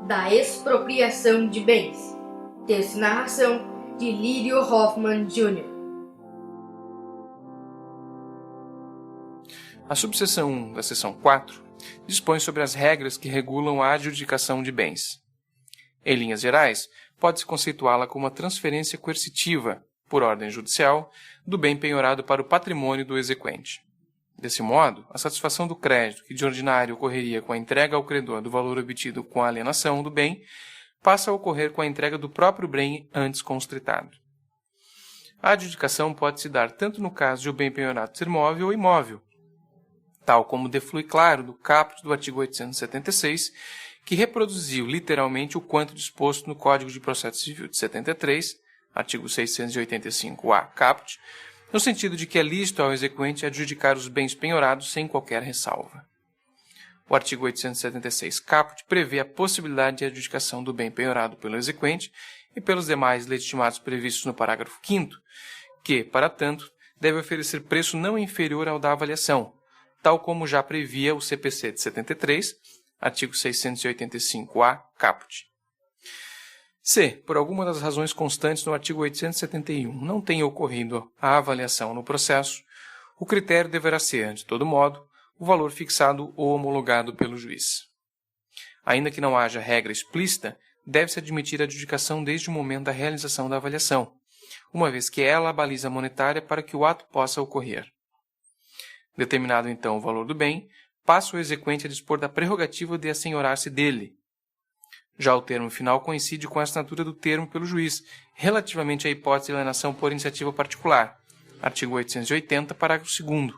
da expropriação de bens. Texto e narração de Lírio Hoffman Jr. A subseção 1 da seção 4 dispõe sobre as regras que regulam a adjudicação de bens. Em linhas gerais, pode-se conceituá-la como uma transferência coercitiva, por ordem judicial, do bem penhorado para o patrimônio do exequente. Desse modo, a satisfação do crédito, que de ordinário ocorreria com a entrega ao credor do valor obtido com a alienação do bem, passa a ocorrer com a entrega do próprio bem antes constritado. A adjudicação pode se dar tanto no caso de o bem penhorado ser móvel ou imóvel, tal como deflui claro do caput do artigo 876, que reproduziu literalmente o quanto disposto no Código de Processo Civil de 73, artigo 685-A caput, no sentido de que é lícito ao exequente adjudicar os bens penhorados sem qualquer ressalva. O artigo 876 caput prevê a possibilidade de adjudicação do bem penhorado pelo exequente e pelos demais legitimados previstos no parágrafo 5º, que, para tanto, deve oferecer preço não inferior ao da avaliação, tal como já previa o CPC de 73, artigo 685-A caput. Se, por alguma das razões constantes no artigo 871, não tenha ocorrido a avaliação no processo, o critério deverá ser, de todo modo, o valor fixado ou homologado pelo juiz. Ainda que não haja regra explícita, deve-se admitir a adjudicação desde o momento da realização da avaliação, uma vez que ela a baliza monetária para que o ato possa ocorrer. Determinado então o valor do bem, passa o exequente a dispor da prerrogativa de assenhorar-se dele. Já o termo final coincide com a assinatura do termo pelo juiz, relativamente à hipótese de alienação por iniciativa particular, artigo 880, parágrafo 2º,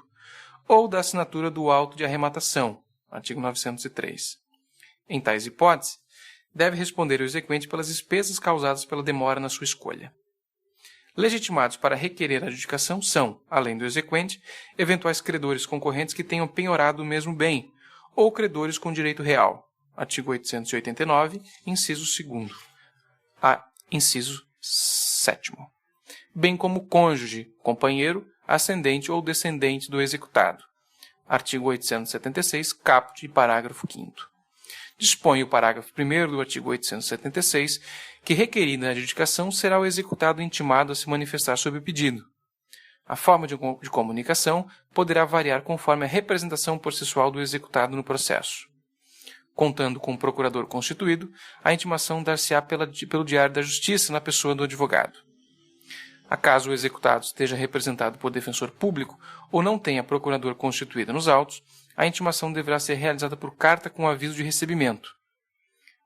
ou da assinatura do auto de arrematação, artigo 903. Em tais hipóteses, deve responder o exequente pelas despesas causadas pela demora na sua escolha. Legitimados para requerer a adjudicação são, além do exequente, eventuais credores concorrentes que tenham penhorado o mesmo bem, ou credores com direito real, artigo 889, inciso 2º, inciso 7º, bem como cônjuge, companheiro, ascendente ou descendente do executado, artigo 876, caput e parágrafo 5º. Dispõe o parágrafo 1º do artigo 876 que, requerida a adjudicação, será o executado intimado a se manifestar sob o pedido. A forma de comunicação poderá variar conforme a representação processual do executado no processo. Contando com o procurador constituído, a intimação dar-se-á pelo Diário da Justiça na pessoa do advogado. Acaso o executado esteja representado por defensor público ou não tenha procurador constituído nos autos, a intimação deverá ser realizada por carta com aviso de recebimento.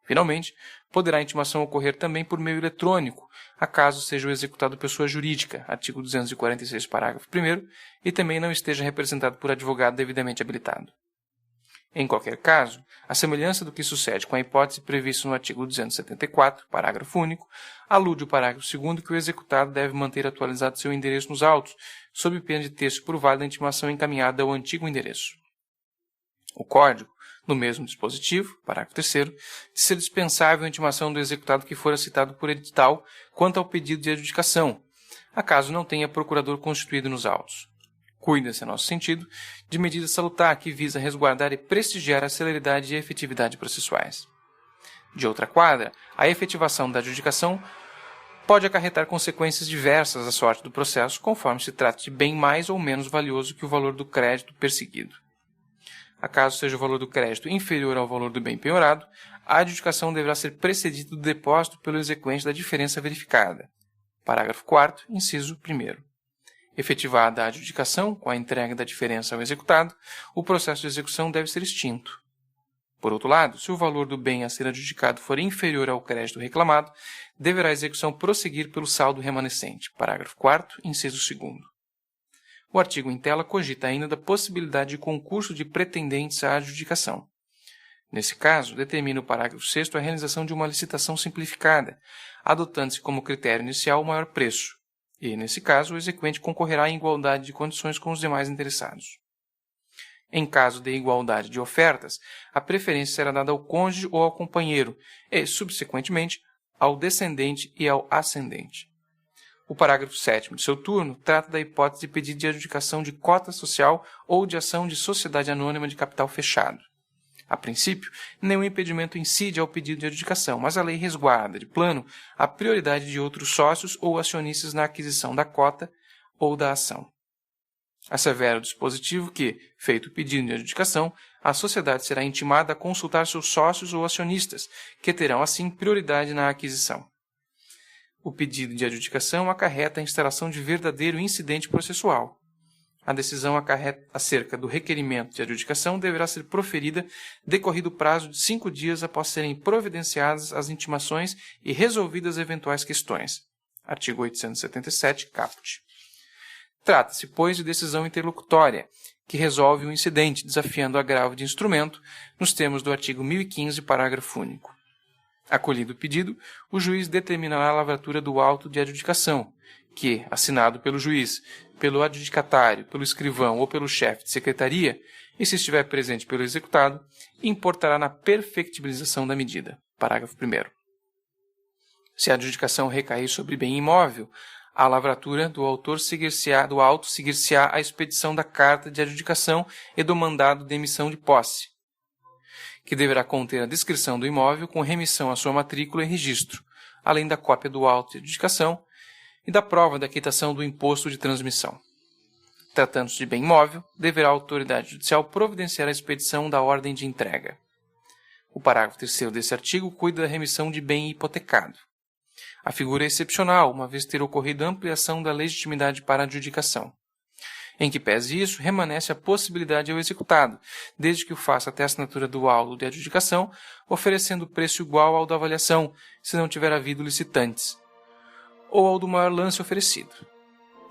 Finalmente, poderá a intimação ocorrer também por meio eletrônico, acaso seja o executado pessoa jurídica, artigo 246, parágrafo 1º, e também não esteja representado por advogado devidamente habilitado. Em qualquer caso, a semelhança do que sucede com a hipótese prevista no artigo 274, parágrafo único, alude o parágrafo 2º que o executado deve manter atualizado seu endereço nos autos, sob pena de ter-se por válida a intimação encaminhada ao antigo endereço. O Código, no mesmo dispositivo, parágrafo 3º, de ser dispensável a intimação do executado que fora citado por edital quanto ao pedido de adjudicação, acaso não tenha procurador constituído nos autos. Cuida-se, a nosso sentido, de medida salutar que visa resguardar e prestigiar a celeridade e a efetividade processuais. De outra quadra, a efetivação da adjudicação pode acarretar consequências diversas à sorte do processo, conforme se trate de bem mais ou menos valioso que o valor do crédito perseguido. Acaso seja o valor do crédito inferior ao valor do bem penhorado, a adjudicação deverá ser precedida do depósito pelo exequente da diferença verificada. Parágrafo 4º, inciso 1º. Efetivada a adjudicação, com a entrega da diferença ao executado, o processo de execução deve ser extinto. Por outro lado, se o valor do bem a ser adjudicado for inferior ao crédito reclamado, deverá a execução prosseguir pelo saldo remanescente. Parágrafo 4º, inciso 2º. O artigo em tela cogita ainda da possibilidade de concurso de pretendentes à adjudicação. Nesse caso, determina o parágrafo 6º a realização de uma licitação simplificada, adotando-se como critério inicial o maior preço, e, nesse caso, o exequente concorrerá em igualdade de condições com os demais interessados. Em caso de igualdade de ofertas, a preferência será dada ao cônjuge ou ao companheiro e, subsequentemente, ao descendente e ao ascendente. O parágrafo 7º, de seu turno, trata da hipótese de pedido de adjudicação de cota social ou de ação de sociedade anônima de capital fechado. A princípio, nenhum impedimento incide ao pedido de adjudicação, mas a lei resguarda, de plano, a prioridade de outros sócios ou acionistas na aquisição da cota ou da ação. Assevera o dispositivo que, feito o pedido de adjudicação, a sociedade será intimada a consultar seus sócios ou acionistas, que terão, assim, prioridade na aquisição. O pedido de adjudicação acarreta a instalação de verdadeiro incidente processual. A decisão acerca do requerimento de adjudicação deverá ser proferida decorrido o prazo de 5 dias após serem providenciadas as intimações e resolvidas eventuais questões. Artigo 877, caput. Trata-se, pois, de decisão interlocutória, que resolve o incidente, desafiando o agravo de instrumento, nos termos do artigo 1015, parágrafo único. Acolhido o pedido, o juiz determinará a lavratura do auto de adjudicação, que, assinado pelo juiz, pelo adjudicatário, pelo escrivão ou pelo chefe de secretaria, e se estiver presente pelo executado, importará na perfectibilização da medida. Parágrafo 1º. Se a adjudicação recair sobre bem imóvel, a lavratura do auto seguir-se-á a expedição da carta de adjudicação e do mandado de emissão de posse, que deverá conter a descrição do imóvel com remissão à sua matrícula e registro, além da cópia do auto de adjudicação e da prova da quitação do imposto de transmissão. Tratando-se de bem imóvel, deverá a autoridade judicial providenciar a expedição da ordem de entrega. O parágrafo 3º desse artigo cuida da remissão de bem hipotecado. A figura é excepcional, uma vez ter ocorrido ampliação da legitimidade para a adjudicação. Em que pese isso, remanesce a possibilidade ao executado, desde que o faça até a assinatura do auto de adjudicação, oferecendo preço igual ao da avaliação, se não tiver havido licitantes, ou ao do maior lance oferecido.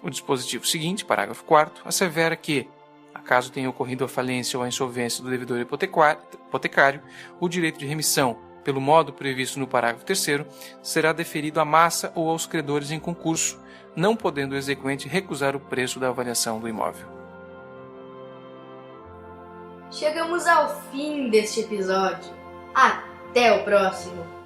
O dispositivo seguinte, parágrafo 4º, assevera que, acaso tenha ocorrido a falência ou a insolvência do devedor hipotecário, o direito de remissão, pelo modo previsto no parágrafo 3º, será deferido à massa ou aos credores em concurso, não podendo o exequente recusar o preço da avaliação do imóvel. Chegamos ao fim deste episódio. Até o próximo!